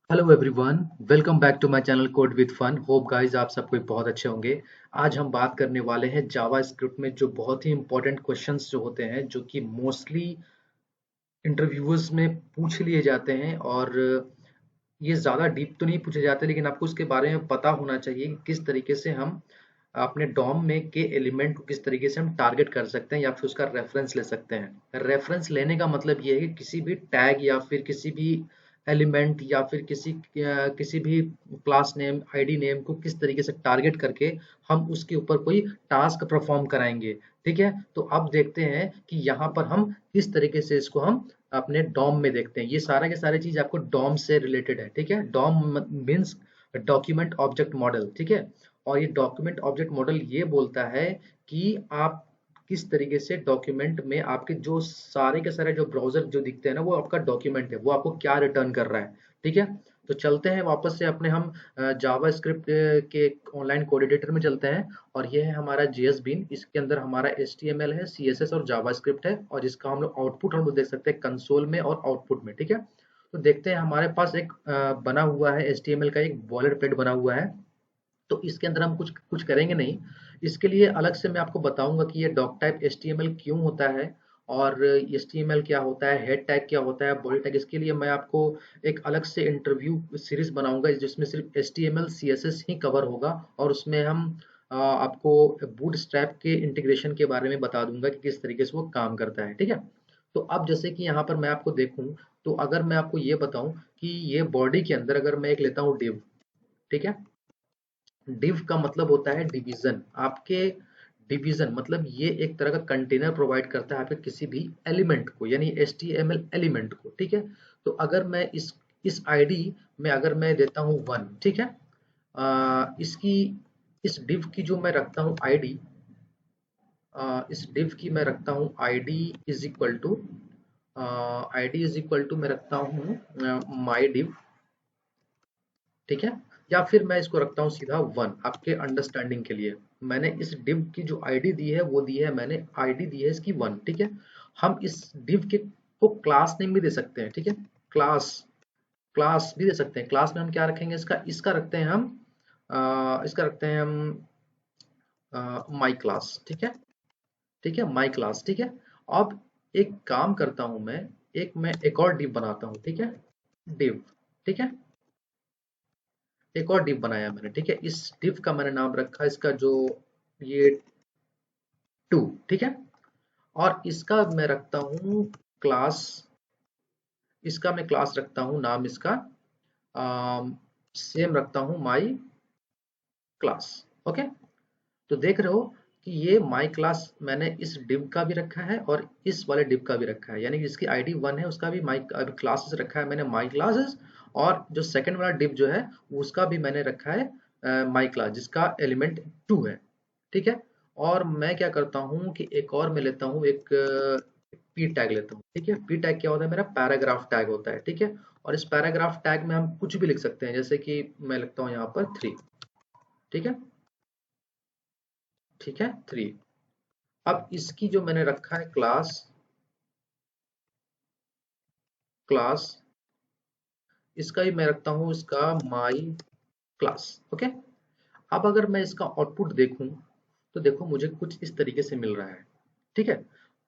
Hello everyone, welcome back to my channel code with fun. Hope guys आप सब कोई बहुत अच्छे होंगे। आज हम बात करने वाले हैं जावा स्क्रिप्ट में जो बहुत ही इंपॉर्टेंट क्वेश्चंस जो होते हैं, जो कि मोस्टली इंटरव्यूअर्स में पूछ लिए जाते हैं। और ये ज़्यादा डीप तो नहीं पूछे जाते, लेकिन आपको उसके बारे में पता होना चाहिए कि किस तरीके से हम अपने डॉम में के एलिमेंट को किस तरीके से हम टारगेट कर सकते हैं या फिर उसका रेफरेंस ले सकते हैं। रेफरेंस लेने का मतलब ये है कि किसी भी टैग या फिर किसी भी एलिमेंट या फिर किसी भी क्लास नेम आईडी नेम को किस तरीके से टारगेट करके हम उसके ऊपर कोई टास्क परफॉर्म कराएंगे। ठीक है, तो अब देखते हैं कि यहाँ पर हम किस तरीके से इसको हम अपने डॉम में देखते हैं। ये सारा के सारे चीज आपको डॉम से रिलेटेड है। ठीक है, DOM means document object model. ठीक है, और ये डॉक्यूमेंट ऑब्जेक्ट मॉडल ये बोलता है कि आप किस तरीके से डॉक्यूमेंट में आपके जो सारे के सारे जो ब्राउजर जो दिखते हैं ना, वो आपका डॉक्यूमेंट है, वो आपको क्या रिटर्न कर रहा है। ठीक है, तो चलते हैं वापस से अपने हम जावा स्क्रिप्ट के ऑनलाइन कोड एडिटर में चलते हैं। और ये है हमारा जेएस बीन। इसके अंदर हमारा HTML है, CSS और जावा स्क्रिप्ट है, और जिसका हम लोग आउटपुट हम लोग देख सकते हैं कंसोल में और आउटपुट में। ठीक है, तो देखते हैं हमारे पास एक बना हुआ है HTML का एक बॉयलर प्लेट बना हुआ है। तो इसके अंदर हम कुछ कुछ करेंगे नहीं। इसके लिए अलग से मैं आपको बताऊंगा कि ये डॉक टाइप HTML क्यों होता है, और HTML क्या होता है, हेड टैग क्या होता है, बॉडी टैग। इसके लिए मैं आपको एक अलग से इंटरव्यू सीरीज बनाऊंगा जिसमें सिर्फ HTML CSS ही कवर होगा, और उसमें हम आपको बूटस्ट्रैप के इंटीग्रेशन के बारे में बता दूंगा कि किस तरीके से वो काम करता है। ठीक है, तो अब जैसे कि यहाँ पर मैं आपको देखूं, तो अगर मैं आपको ये बताऊं कि ये बॉडी के अंदर अगर मैं एक लेता हूँ डिव। ठीक है, डिव का मतलब होता है डिवीजन। आपके डिवीजन मतलब ये एक तरह का कंटेनर प्रोवाइड करता है आपके किसी भी एलिमेंट को, यानी HTML एलिमेंट को। ठीक है, तो अगर मैं इस आईडी में अगर मैं देता हूँ 1। ठीक है, इसकी इस डिव की जो मैं रखता हूँ आईडी, इस डिव की मैं रखता हूँ आईडी इज इक्वल टू मैं रखता हूँ माई डिव। ठीक है, या फिर मैं इसको रखता हूँ सीधा 1 आपके अंडरस्टैंडिंग के लिए। मैंने इस डिव की जो आईडी दी है वो दी है, मैंने आईडी दी है इसकी 1। ठीक है, हम इस डिव के को क्लास नेम भी दे सकते हैं। ठीक है, क्लास क्लास भी दे सकते हैं। क्लास में हम क्या रखेंगे, इसका इसका रखते हैं हम इसका रखते हैं हम माई क्लास। ठीक है, ठीक है, माई क्लास। ठीक है, अब एक काम करता हूं मैं एक और डिव बनाता हूं। ठीक है, डिव। ठीक है, एक और डिव बनाया मैंने। ठीक है, इस डिव का मैंने नाम रखा इसका जो ये 2। ठीक है, और इसका मैं रखता हूँ क्लास, इसका मैं क्लास रखता हूँ नाम इसका सेम रखता हूँ माई क्लास। ओके, तो देख रहे हो कि ये माई क्लास मैंने इस डिव का भी रखा है और इस वाले डिव का भी रखा है, यानी जिसकी आईडी 1 है उसका भी माई क्लासेस रखा है मैंने माई क्लासेस। और जो सेकंड वाला डिव जो है उसका भी मैंने रखा है माई क्लास, जिसका एलिमेंट 2 है। ठीक है, और मैं क्या करता हूँ कि एक और मैं लेता हूँ एक पी टैग लेता हूँ। ठीक है, पी टैग क्या होता है, मेरा पैराग्राफ टैग होता है। ठीक है, और इस पैराग्राफ टैग में हम कुछ भी लिख सकते हैं, जैसे कि मैं लिखता हूँ यहाँ पर 3। ठीक है, ठीक है, 3। अब इसकी जो मैंने रखा है क्लास, क्लास इसका ही मैं रखता हूँ इसका माई क्लास। ओके, अब अगर मैं इसका आउटपुट देखूं, तो देखो मुझे कुछ इस तरीके से मिल रहा है। ठीक है,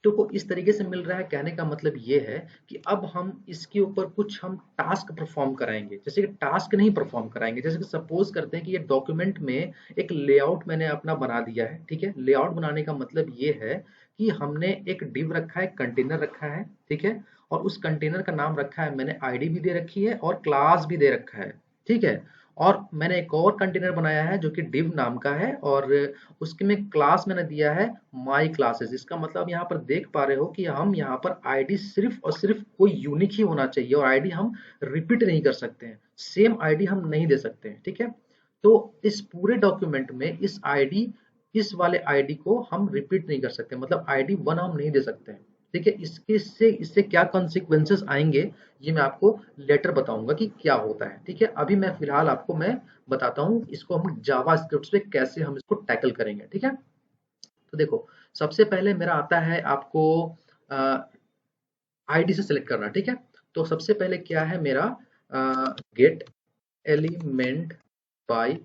तो को इस तरीके से मिल रहा है, कहने का मतलब ये है कि अब हम इसके ऊपर कुछ हम टास्क परफॉर्म कराएंगे। जैसे कि टास्क नहीं परफॉर्म कराएंगे, जैसे कि सपोज करते हैं कि ये डॉक्यूमेंट में एक लेआउट मैंने अपना बना दिया है। ठीक है, लेआउट बनाने का मतलब ये है कि हमने एक डिव रखा है, कंटेनर रखा है। ठीक है, और उस कंटेनर का नाम रखा है मैंने, आईडी भी दे रखी है और क्लास भी दे रखा है। ठीक है, और मैंने एक और कंटेनर बनाया है जो कि div नाम का है, और उसके में क्लास मैंने दिया है माई क्लासेस। इसका मतलब यहाँ पर देख पा रहे हो कि हम यहाँ पर आईडी सिर्फ और सिर्फ कोई यूनिक ही होना चाहिए, और आईडी हम रिपीट नहीं कर सकते हैं, सेम आईडी हम नहीं दे सकते हैं। ठीक है, तो इस पूरे डॉक्यूमेंट में इस वाले आईडी को हम रिपीट नहीं कर सकते, मतलब आईडी 1 हम नहीं दे सकते हैं। ठीक है, इसके इससे इससे क्या कॉन्सिक्वेंसेस आएंगे, ये मैं आपको लेटर बताऊंगा कि क्या होता है। ठीक है, अभी मैं फिलहाल आपको मैं बताता हूँ इसको हम जावा स्क्रिप्ट पे कैसे हम इसको टैकल करेंगे। ठीक है, तो देखो सबसे पहले मेरा आता है आपको आईडी से सिलेक्ट करना। ठीक है, तो सबसे पहले क्या है मेरा, गेट एलिमेंट बाय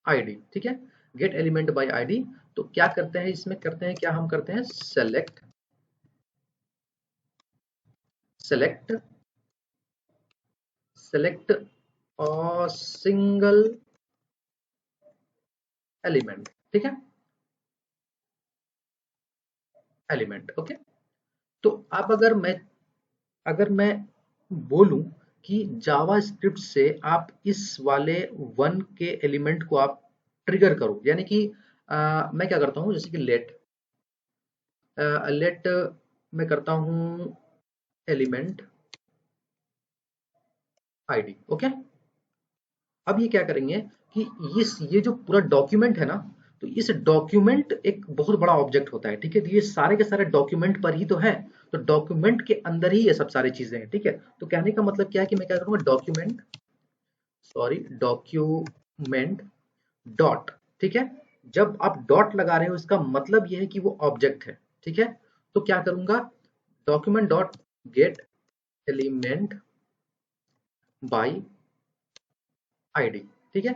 आईडी, ठीक है, गेट एलिमेंट बाय आईडी। तो क्या करते हैं इसमें, करते हैं क्या, हम करते हैं select select select single element, ठीक है, एलिमेंट, ओके। तो अब अगर मैं बोलूं कि जावा स्क्रिप्ट से आप इस वाले वन के एलिमेंट को आप ट्रिगर करो, यानी कि मैं क्या करता हूं, जैसे कि लेट मैं करता हूं एलिमेंट आईडी, ओके। अब ये क्या करेंगे कि ये जो पूरा डॉक्यूमेंट है ना, तो इस डॉक्यूमेंट एक बहुत बड़ा ऑब्जेक्ट होता है, ठीक है, तो ये सारे के सारे डॉक्यूमेंट पर ही तो है, तो डॉक्यूमेंट के अंदर ही ये सब सारी चीजें हैं, ठीक है। तो कहने का मतलब क्या है कि मैं क्या करूंगा, डॉक्यूमेंट डॉट, ठीक है। जब आप डॉट लगा रहे हो इसका मतलब ये है कि वो ऑब्जेक्ट है, ठीक है। तो क्या करूंगा, document dot get element bye ID, ठीक है।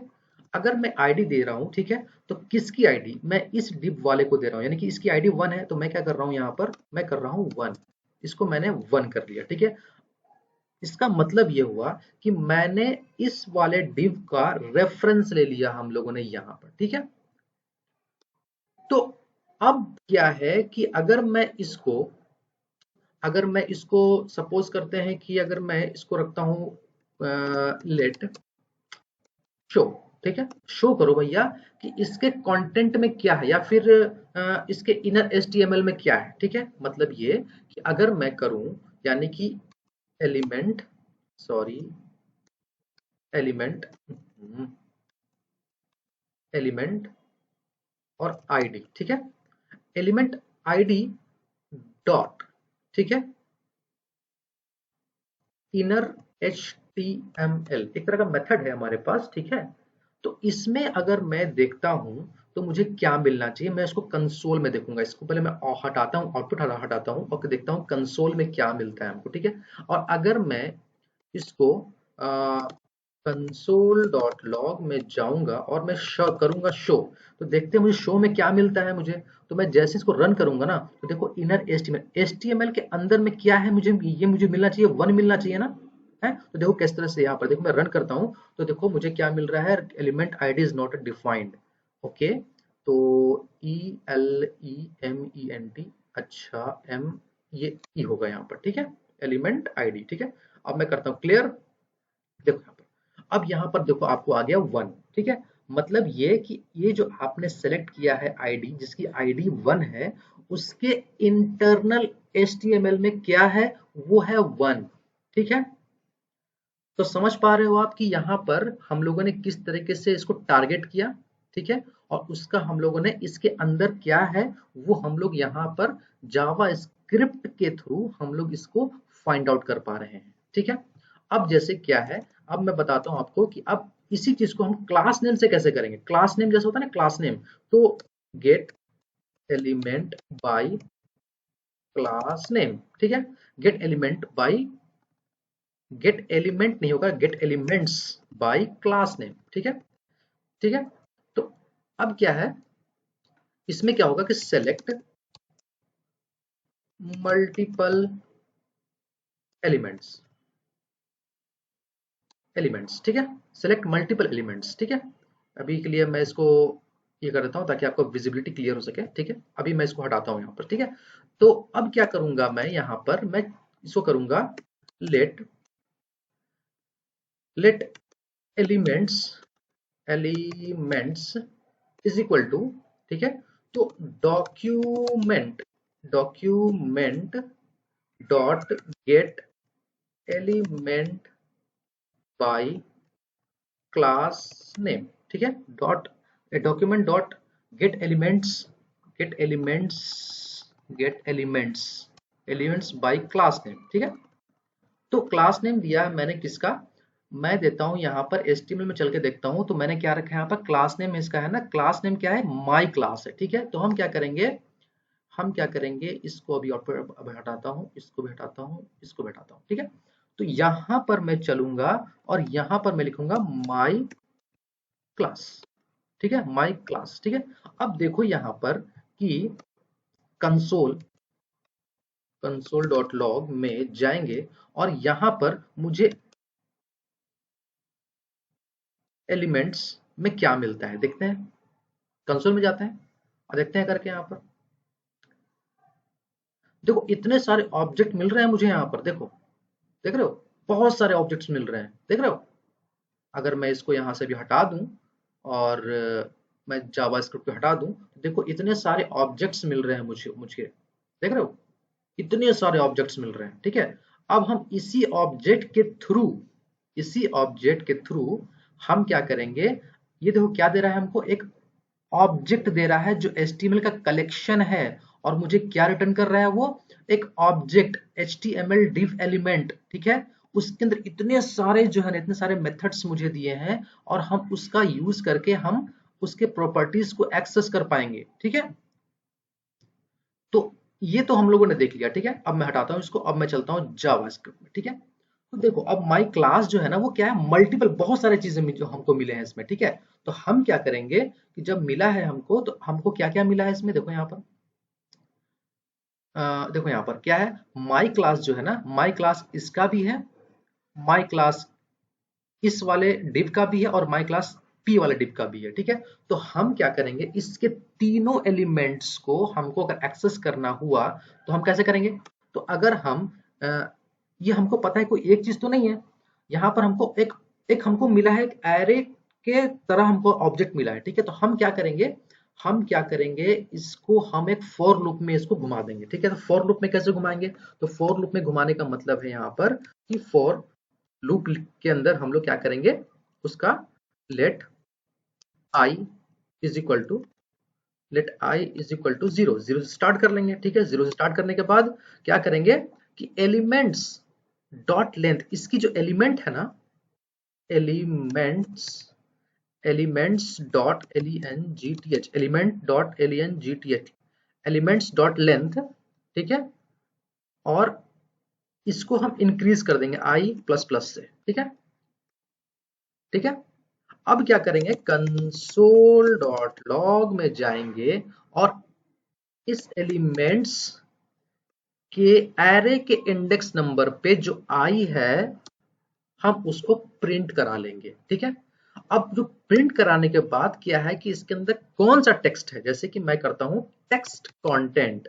अगर मैं आईडी दे रहा हूं, ठीक है, तो किसकी आईडी, मैं इस डिव वाले को दे रहा हूं, यानी कि इसकी आईडी 1 है, तो मैं क्या कर रहा हूं, यहाँ पर मैं कर रहा हूं 1, इसको मैंने 1 कर लिया, ठीक है। इसका मतलब ये हुआ कि मैंने इस वाले डिव का रेफरेंस ले लिया हम लोगों ने यहाँ पर, ठीक है। तो अब क्या है कि अगर मैं इसको सपोज करते हैं कि अगर मैं इसको रखता हूं लेट शो, ठीक है, शो करो भैया कि इसके कंटेंट में क्या है, या फिर इसके इनर एचटीएमएल में क्या है, ठीक है। मतलब ये कि अगर मैं करूं, यानी कि एलिमेंट सॉरी एलिमेंट एलिमेंट और आईडी, ठीक है, एलिमेंट आईडी डॉट, ठीक है, इनर एचटीएमएल एक तरह का मेथड है हमारे पास, ठीक है। तो इसमें अगर मैं देखता हूं तो मुझे क्या मिलना चाहिए, मैं इसको कंसोल में देखूंगा, इसको पहले मैं हटाता हूं, आउटपुट हटाता हूं और देखता हूं कंसोल में क्या मिलता है हमको, ठीक है। और अगर मैं इसको कंसोल डॉट लॉग में जाऊंगा और मैं शो करूंगा शो, तो देखते हैं मुझे शो में क्या मिलता है मुझे। तो मैं जैसे इसको रन करूंगा ना, तो देखो इनर एचटीएमएल के अंदर में क्या है, मुझे मिलना चाहिए 1 मिलना चाहिए ना, है। तो देखो किस तरह से यहाँ पर देखो मैं रन करता हूँ, तो देखो मुझे क्या मिल रहा है, element ID is not defined, okay. तो ELEMENT, अच्छा एम, ये ई होगा यहाँ पर, ठीक है, एलिमेंट आईडी, ठीक है। अब मैं करता हूँ क्लियर, देखो यहाँ पर, अब यहाँ पर देखो आपको आ गया 1, ठीक है। मतलब ये कि ये जो आपने सेलेक्ट किया है आईडी, जिसकी आईडी 1 है, उसके इंटरनल एचटीएमएल में क्या है, वो है 1, ठीक है। तो समझ पा रहे हो आप कि यहाँ पर हम लोगों ने किस तरीके से इसको टारगेट किया, ठीक है, और उसका हम लोगों ने इसके अंदर क्या है वो हम लोग यहाँ पर जावा स्क्रिप्ट के थ्रू हम लोग इसको फाइंड आउट कर पा रहे हैं, ठीक है। अब जैसे क्या है, अब मैं बताता हूँ आपको कि अब इसी चीज को हम क्लास नेम से कैसे करेंगे। क्लास नेम जैसे होता है ना, क्लास नेम, तो gate element by class name, ठीक है, gate element bye, gate element नहीं होगा, gate elements by class name, ठीक है, ठीक है। तो अब क्या है, इसमें क्या होगा कि सेलेक्ट मल्टीपल एलिमेंट्स, ठीक है, सेलेक्ट मल्टीपल एलिमेंट्स, ठीक है। अभी के लिए मैं इसको ये कर देता हूं ताकि आपको विजिबिलिटी क्लियर हो सके, ठीक है। अभी मैं इसको हटाता हूं यहाँ पर, ठीक है। तो अब क्या करूंगा मैं यहाँ पर, मैं इसको करूंगा let let elements elements is equal to, ठीक है, तो document document dot get element by class name, ठीक है, dot document dot get elements get elements get elements elements by class name, ठीक है। तो क्लास नेम दिया है मैंने किसका, मैं देता हूं यहाँ पर HTML में चल के देखता हूं, तो मैंने क्या रखा है यहाँ पर, क्लास नेम इसका है ना, क्लास नेम क्या है, माई क्लास है, ठीक है। तो हम क्या करेंगे इसको अभी अब हटाता हूँ, इसको भी हटाता हूँ, इसको भी हटाता हूँ, ठीक है। तो यहां पर मैं चलूंगा और यहां पर मैं लिखूंगा माई क्लास, ठीक है, माई क्लास, ठीक है। अब देखो यहां पर कि कंसोल कंसोल डॉट लॉग में जाएंगे और यहां पर मुझे एलिमेंट्स में क्या मिलता है देखते हैं। कंसोल में जाते हैं और देखते हैं करके यहां पर देखो इतने सारे ऑब्जेक्ट मिल रहे हैं मुझे यहां पर, देखो देख रहे हो, बहुत सारे ऑब्जेक्ट्स मिल रहे हैं, देख रहे हो। अगर मैं इसको यहां से भी हटा दूं और मैं जावास्क्रिप्ट को हटा दूं तो देखो इतने सारे ऑब्जेक्ट्स मिल रहे हैं मुझे मुझे देख रहे हो, इतने सारे ऑब्जेक्ट्स मिल रहे हैं, ठीक है। अब हम इसी ऑब्जेक्ट के थ्रू हम क्या करेंगे, ये देखो क्या दे रहा है हमको, एक ऑब्जेक्ट दे रहा है जो HTML का कलेक्शन है और मुझे क्या रिटर्न कर रहा है, वो एक ऑब्जेक्ट HTML div एलिमेंट, ठीक है। उसके अंदर इतने सारे जो है ना, इतने सारे मेथड्स मुझे दिए हैं और हम उसका यूज करके हम उसके प्रॉपर्टीज को एक्सेस कर पाएंगे, ठीक है। तो ये तो हम लोगों ने देख लिया, ठीक है। अब मैं हटाता हूं इसको, अब मैं चलता हूं जावास्क्रिप्ट में, ठीक है। तो देखो अब माई क्लास जो है ना वो क्या है, मल्टीपल बहुत सारे चीजें जो हमको मिले हैं इसमें, ठीक है। तो हम क्या करेंगे कि जब मिला है हमको तो हमको क्या क्या मिला है इसमें, देखो यहाँ पर देखो यहाँ पर क्या है, माई क्लास जो है ना, माई क्लास इसका भी है, माई क्लास इस वाले डिव का भी है और माई क्लास पी वाले डिव का भी है, ठीक है। तो हम क्या करेंगे, इसके तीनों एलिमेंट्स को हमको अगर एक्सेस करना हुआ तो हम कैसे करेंगे। तो अगर हम ये हमको पता है कोई एक चीज तो नहीं है, यहाँ पर हमको एक एक हमको मिला है, एक एरे के तरह हमको ऑब्जेक्ट मिला है, ठीक है। तो हम क्या करेंगे, इसको हम एक फॉर लूप में इसको घुमा देंगे, ठीक है। तो फॉर लूप में कैसे घुमाएंगे, तो फॉर लूप में घुमाने का मतलब है यहाँ पर कि फॉर लूप के अंदर हम लोग क्या करेंगे, उसका let i is equal to zero, zero से स्टार्ट कर लेंगे, ठीक है। जीरो से स्टार्ट करने के बाद क्या करेंगे कि एलिमेंट्स डॉट लेंथ, इसकी जो एलिमेंट है ना, elements elements dot LENGTH, element dot LENGTH, elements dot length, ठीक है। और इसको हम इंक्रीज कर देंगे आई प्लस प्लस से, ठीक है, ठीक है। अब क्या करेंगे, कंसोल डॉट लॉग में जाएंगे और इस एलिमेंट्स के एरे के इंडेक्स नंबर पे जो आई है हम उसको प्रिंट करा लेंगे, ठीक है। अब जो प्रिंट कराने के बाद क्या है कि इसके अंदर कौन सा टेक्स्ट है, जैसे कि मैं करता हूं टेक्स्ट कंटेंट,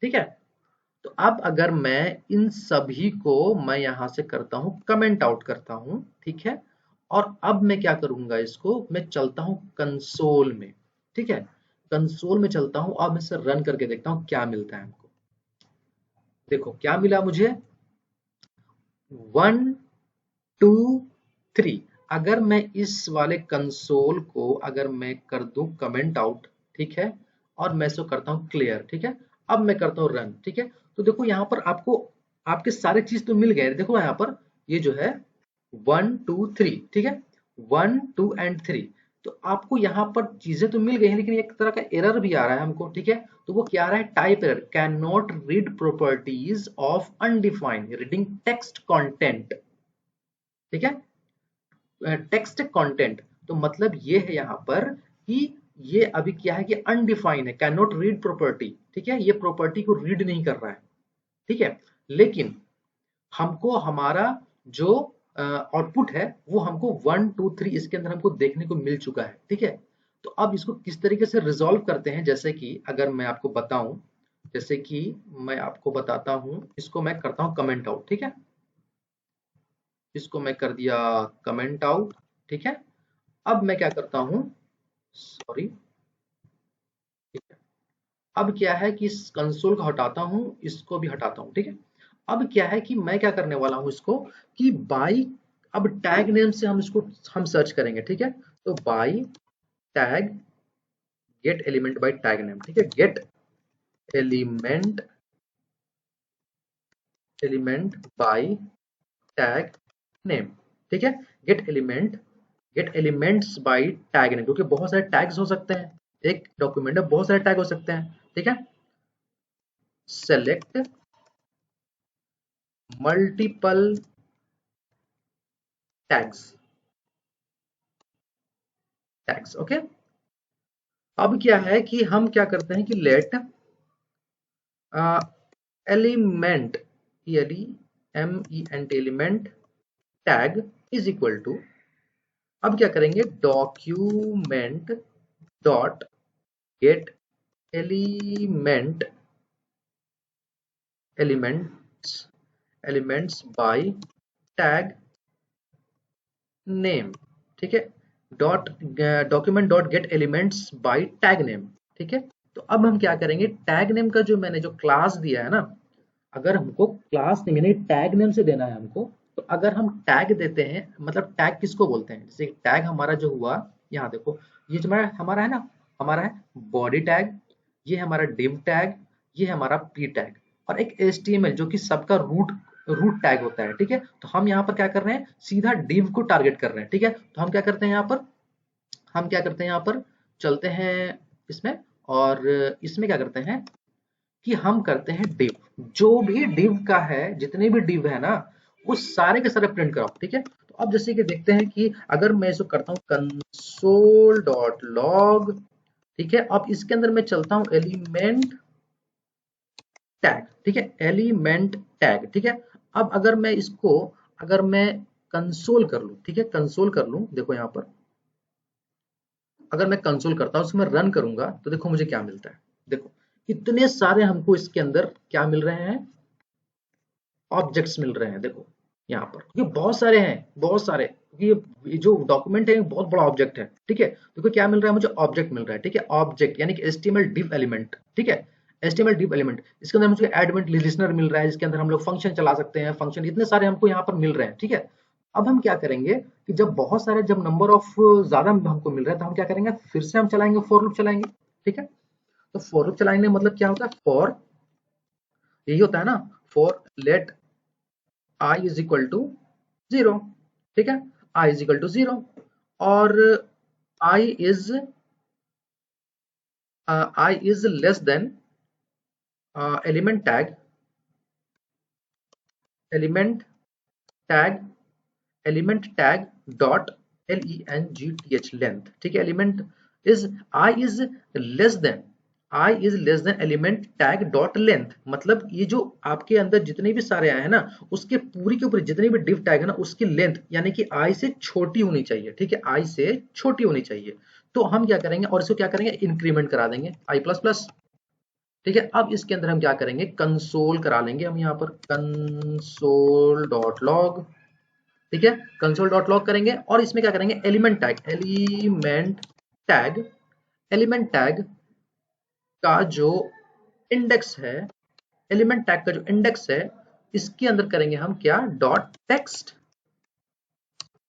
ठीक है। तो अब अगर मैं इन सभी को मैं यहां से करता हूं कमेंट आउट करता हूं, ठीक है। और अब मैं क्या करूंगा, इसको मैं चलता हूं कंसोल में, ठीक है। कंसोल में चलता हूं, अब मैं इसे रन करके देखता हूं क्या मिलता है हमको। देखो क्या मिला मुझे, 1 2 3। अगर मैं इस वाले कंसोल को अगर मैं कर दूं कमेंट आउट, ठीक है, और मैं इसको करता हूं क्लियर, ठीक है। अब मैं करता हूं रन, ठीक है। तो देखो यहाँ पर आपको आपके सारे चीज तो मिल गए, देखो यहाँ पर ये जो है 1 2 3, ठीक है, 1 2 एंड 3। तो आपको यहाँ पर चीजें तो मिल गई हैं, लेकिन एक तरह का एरर भी आ रहा है हमको, ठीक है। तो वो क्या आ रहा है, type error, can not read properties of undefined reading text content, ठीक है। टेक्स्ट कंटेंट तो मतलब ये है यहाँ पर कि ये अभी क्या है कि अनडिफाइन है, कैन नॉट रीड प्रॉपर्टी, ठीक है, ये प्रॉपर्टी को रीड नहीं कर रहा है, ठीक है। लेकिन हमको हमारा जो आउटपुट है वो हमको 1 2 3 इसके अंदर हमको देखने को मिल चुका है, ठीक है। तो अब इसको किस तरीके से रिजॉल्व करते हैं, जैसे कि अगर मैं आपको बताऊं, जैसे कि मैं आपको बताता हूं, इसको मैं करता हूं कमेंट आउट, ठीक है। इसको मैं कर दिया कमेंट आउट, ठीक है। अब मैं क्या करता हूं, सॉरी, ठीक है। अब क्या है कि इस कंसोल को हटाता हूं, इसको भी हटाता हूं, ठीक है। अब क्या है कि मैं क्या करने वाला हूं इसको कि बाई, अब टैग नेम से हम इसको हम सर्च करेंगे, ठीक है। तो by tag gate element by tag name, ठीक है, gate element element by tag name, ठीक है। Gate elements by tag name, क्योंकि बहुत सारे टैग्स हो सकते हैं, एक डॉक्यूमेंट में बहुत सारे टैग हो सकते हैं, ठीक है। Select multiple tags okay. अब क्या है कि हम क्या करते हैं कि let element element tag is equal to, अब क्या करेंगे, document dot get element elements elements by tag name, ठीक है, dot document dot get elements by tag name, ठीक है। तो अब हम क्या करेंगे, टैग नेम का जो मैंने जो क्लास दिया है ना, अगर हमको क्लास नेम यानी टैग नेम से देना है हमको, तो अगर हम टैग देते हैं, मतलब टैग किसको बोलते हैं, जैसे टैग हमारा जो हुआ, यहाँ देखो, ये जो हमारा है ना, हमारा है बॉडी टैग, ये हमारा div टैग, ये हमारा p टैग, और एक html जो कि सबका रूट रूट टैग होता है, ठीक है। तो हम यहाँ पर क्या कर रहे हैं, सीधा div को टारगेट कर रहे हैं, ठीक है। तो हम क्या करते हैं यहाँ पर, हम क्या करते हैं यहाँ पर, चलते हैं इसमें, और इसमें क्या करते हैं कि हम करते हैं div, जो भी div का है, जितने भी div है ना, वो सारे के सारे प्रिंट कराओ, ठीक है। तो अब जैसे कि देखते हैं कि अगर मैं इसको करता हूँ कंसोल डॉट लॉग, ठीक है, अब इसके अंदर मैं चलता हूँ एलिमेंट टैग, ठीक है, एलिमेंट टैग, ठीक है। अब अगर मैं इसको, अगर मैं कंसोल कर लूं, ठीक है, कंसोल कर लूं, देखो यहाँ पर अगर मैं कंसोल करता हूं, उसको मैं रन करूंगा, तो देखो मुझे क्या मिलता है, देखो इतने सारे हमको इसके अंदर क्या मिल रहे हैं, ऑब्जेक्ट्स मिल रहे हैं, देखो यहाँ पर ये बहुत सारे हैं, बहुत सारे, ये जो डॉक्यूमेंट है बहुत बड़ा ऑब्जेक्ट है, ठीक है। देखो क्या मिल रहा है, मुझे ऑब्जेक्ट मिल रहा है, ठीक है, ऑब्जेक्ट यानी कि एचटीएमएल div एलिमेंट, ठीक है, एचटीएमएल div एलिमेंट, इसके अंदर मुझे एडमेंट लिस्टनर मिल रहा है, जिसके अंदर हम लोग फंक्शन चला सकते हैं, फंक्शन इतने सारे हमको यहाँ पर मिल रहे हैं, ठीक है। अब हम क्या करेंगे कि जब बहुत सारे, जब नंबर ऑफ ज्यादा हमको मिल रहा है, तो हम क्या करेंगे, फिर से हम चलाएंगे फॉर लूप चलाएंगे, ठीक है। तो फॉर लूप चलाएंगे मतलब क्या होता है, फॉर, यही होता है ना, for let i is equal to 0, ठीक है, i इज इक्वल टू 0, और i is i is less then element tag element tag element tag dot length length, ठीक है, element is i is less then element tag dot length, मतलब ये जो आपके अंदर जितने भी सारे आए हैं ना, उसके पूरी के पूरी जितने भी div टैग है ना, उसकी लेंथ यानी कि i से छोटी होनी चाहिए, ठीक है, i से छोटी होनी चाहिए। तो हम क्या करेंगे, और इसको क्या करेंगे, इंक्रीमेंट करा देंगे i प्लस प्लस, ठीक है। अब इसके अंदर हम क्या करेंगे, कंसोल करा लेंगे हम यहाँ पर कंसोल डॉट लॉग, ठीक है, कंसोल डॉट लॉग करेंगे, और इसमें क्या करेंगे, एलिमेंट टैग का जो इंडेक्स है, एलिमेंट टैग का जो इंडेक्स है, इसके अंदर करेंगे हम क्या, डॉट टेक्स्ट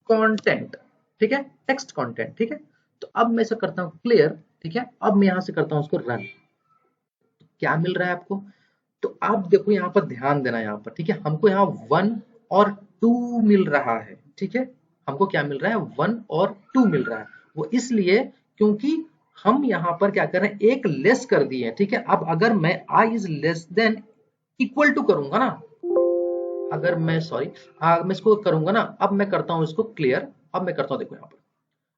कंटेंट, ठीक है, टेक्स्ट कंटेंट, ठीक है। तो अब मैं इसे करता हूं क्लियर, ठीक है, अब मैं यहां से करता हूं उसको रन, क्या मिल रहा है आपको, तो आप देखो यहाँ पर ध्यान देना, यहाँ पर, ठीक है, हमको यहाँ 1 और 2 मिल रहा है, ठीक है, हमको क्या मिल रहा है, 1 और 2 मिल रहा है, वो इसलिए क्योंकि हम यहाँ पर क्या कर रहे हैं, एक लेस कर दिए, ठीक है। अब अगर मैं i is less than equal to करूंगा ना, अगर मैं सॉरी, मैं इसको करूंगा ना, अब मैं करता हूं इसको क्लियर, अब मैं करता हूं, देखो यहाँ पर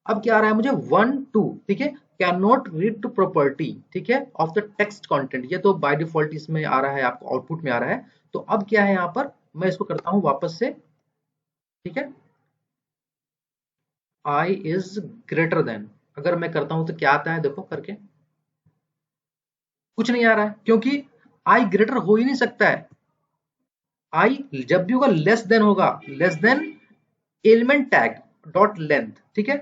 अब क्या आ रहा है मुझे, 1 2, ठीक है, can not read to property, ठीक है, ऑफ द टेक्स्ट कंटेंट, ये तो बाय डिफॉल्ट इसमें आ रहा है, आपको आउटपुट में आ रहा है। तो अब क्या है यहाँ पर, मैं इसको करता हूं वापस से, ठीक है, i इज ग्रेटर देन, अगर मैं करता हूं तो क्या आता है, देखो करके कुछ नहीं आ रहा है, क्योंकि i ग्रेटर हो ही नहीं सकता है, i जब भी होगा लेस देन होगा, less than element tag dot length, ठीक है।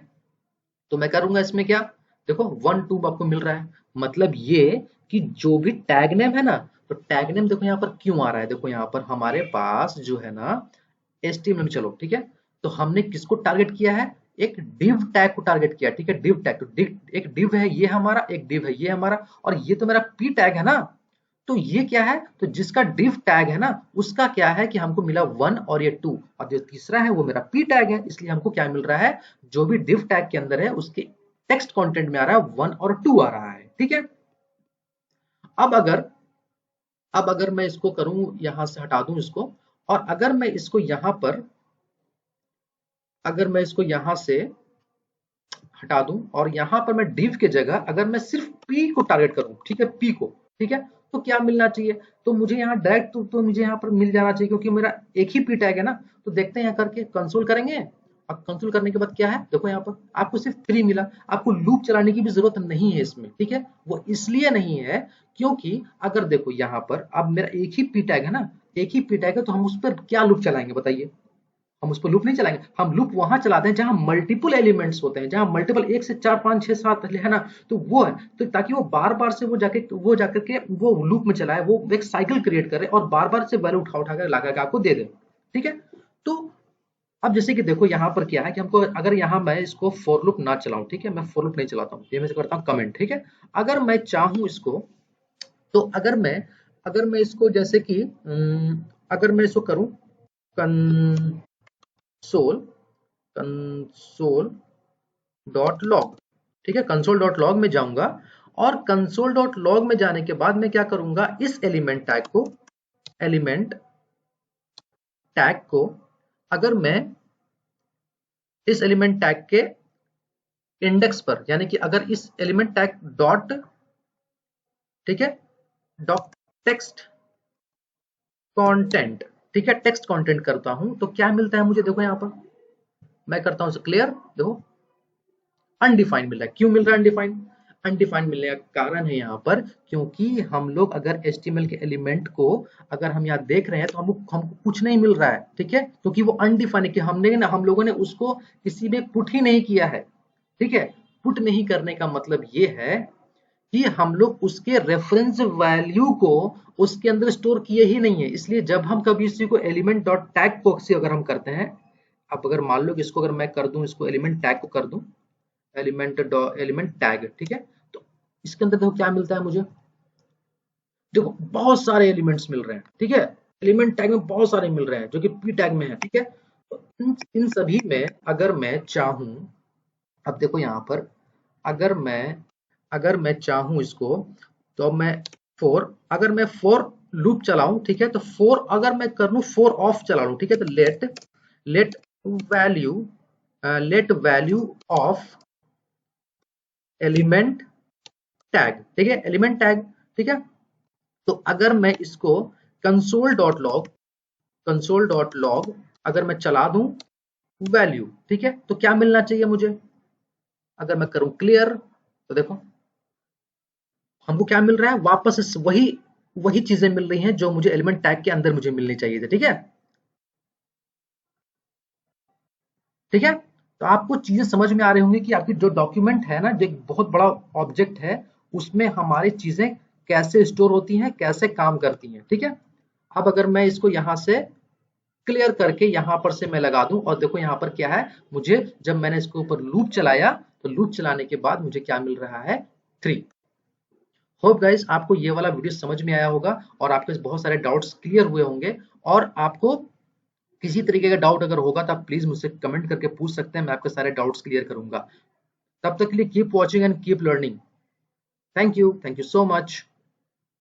तो मैं करूंगा इसमें क्या, देखो 1 2 आपको मिल रहा है, मतलब ये कि जो भी टैग नेम है ना, तो टैग नेम देखो यहाँ पर क्यों आ रहा है, देखो यहाँ पर हमारे पास जो है ना HTML में, चलो ठीक है, तो हमने किसको टारगेट किया है, एक div टैग को टारगेट किया, ठीक है, div टैग, तो एक div है ये हमारा, एक div है ये हमारा, और ये तो मेरा p टैग है ना, तो ये क्या है, तो जिसका div टैग है ना, उसका क्या है कि हमको मिला 1 और ये 2, और जो तीसरा है वो मेरा p टैग है, इसलिए हमको क्या मिल रहा है, जो भी div टैग के अंदर है उसके टेक्स्ट कंटेंट में आ रहा है 1 और 2 आ रहा है, ठीक है। अब अगर मैं इसको करूं, यहां से हटा दूं इसको, और अगर मैं इसको यहां पर, अगर मैं इसको यहां से हटा दूं और यहां पर मैं div के जगह अगर मैं सिर्फ p को टारगेट करूं, ठीक है, p को, ठीक है, तो क्या मिलना चाहिए, तो मुझे यहाँ डायरेक्ट तो मुझे यहाँ पर मिल जाना चाहिए क्योंकि मेरा एक ही p टैग है ना। तो देखते हैं यहाँ करके कंसोल करेंगे। अब कंसोल करने के बाद क्या है, देखो यहाँ पर आपको सिर्फ 3 मिला, आपको लूप चलाने की भी जरूरत नहीं है इसमें, ठीक है। वो इसलिए नहीं है क्योंकि अगर देखो यहाँ पर अब मेरा एक ही p टैग है ना, एक ही p टैग है, तो हम उस पर क्या लूप चलाएंगे बताइए, हम उस पर लूप नहीं चलाएंगे। हम लूप वहां चलाते हैं जहां मल्टीपल एलिमेंट्स होते हैं, जहां मल्टीपल 1 से 4 5 6 7 है ना, तो वो है, तो ताकि वो बार बार से वो जाकर के वो लूप में चलाए, वो एक साइकिल क्रिएट करे और बार बार से वैल्यू उठा कर ला करके आपको दे दे, ठीक है। तो अब जैसे कि देखो यहाँ पर क्या है कि हमको, अगर यहाँ मैं इसको फॉर लूप ना चलाऊं, ठीक है, मैं फॉर लूप नहीं चलाता हूँ, ये मैं करता हूँ कमेंट, ठीक है। अगर मैं चाहूं इसको, तो अगर मैं इसको जैसे कि अगर मैं इसको करूं कंसोल कंसोल डॉट लॉग, ठीक है, कंसोल डॉट लॉग में जाऊंगा और कंसोल डॉट लॉग में जाने के बाद मैं क्या करूंगा, इस एलिमेंट टैग को अगर मैं इस एलिमेंट टैग के इंडेक्स पर, यानी कि अगर इस एलिमेंट टैग डॉट, ठीक है, डॉट टेक्स्ट कंटेंट, ठीक है, टेक्स्ट कंटेंट करता हूं तो क्या मिलता है मुझे, देखो यहां पर मैं करता हूं क्लियर, देखो अनडिफाइंड मिल रहा है। क्यों मिल रहा है अनडिफाइंड, अनडिफाइंड मिलने का कारण है यहाँ पर क्योंकि हम लोग अगर HTML के एलिमेंट को अगर हम यहाँ देख रहे हैं तो हमको कुछ नहीं मिल रहा है, ठीक है, क्योंकि वो अनडिफाइंड है कि हम लोगों ने उसको किसी में पुट ही नहीं किया है, ठीक है। पुट नहीं करने का मतलब ये है कि हम लोग उसके रेफरेंस वैल्यू को उसके अंदर स्टोर किए ही नहीं है। इसलिए जब हम कभी इसी को एलिमेंट डॉट टैग को अगर हम करते हैं, अब अगर मान लो कि इसको अगर मैं कर दूं, इसको एलिमेंट टैग को कर दूं, एलिमेंट टैग, ठीक है, तो इसके अंदर देखो क्या मिलता है मुझे, देखो बहुत सारे एलिमेंट्स मिल रहे हैं, ठीक है, एलिमेंट टैग में बहुत सारे मिल रहे हैं जो कि p टैग में है, ठीक है। तो इन सभी में अगर मैं चाहूं, अब देखो यहाँ पर अगर मैं चाहूं इसको, तो मैं अगर मैं फोर लूप चलाऊं, ठीक है, तो अगर मैं कर लूं फोर ऑफ चला लूं, ठीक है, तो let value of element tag, ठीक है, एलिमेंट टैग, ठीक है। तो अगर मैं इसको कंसोल डॉट लॉग अगर मैं चला दूं वैल्यू, ठीक है, तो क्या मिलना चाहिए मुझे, अगर मैं करूं क्लियर, तो देखो हमको क्या मिल रहा है, वापस वही चीजें मिल रही हैं जो मुझे एलिमेंट टैग के अंदर मुझे मिलनी चाहिए थी, ठीक है, ठीक है। तो आपको चीजें समझ में आ रही होंगी कि आपकी जो डॉक्यूमेंट है ना, जो एक बहुत बड़ा ऑब्जेक्ट है, उसमें हमारी चीजें कैसे स्टोर होती हैं, कैसे काम करती हैं, ठीक है। अब अगर मैं इसको यहां से क्लियर करके यहां पर से मैं लगा दूं और देखो यहां पर क्या है, मुझे जब मैंने इसके ऊपर लूप चलाया तो लूप चलाने के बाद मुझे क्या मिल रहा है, 3। होप गाइस आपको ये वाला वीडियो समझ में आया होगा और आपके बहुत सारे डाउट्स क्लियर हुए होंगे। और आपको किसी तरीके का डाउट अगर होगा तो आप प्लीज मुझसे कमेंट करके पूछ सकते हैं, मैं आपके सारे डाउट्स क्लियर करूंगा। तब तक के लिए keep watching and keep learning. Thank you so much.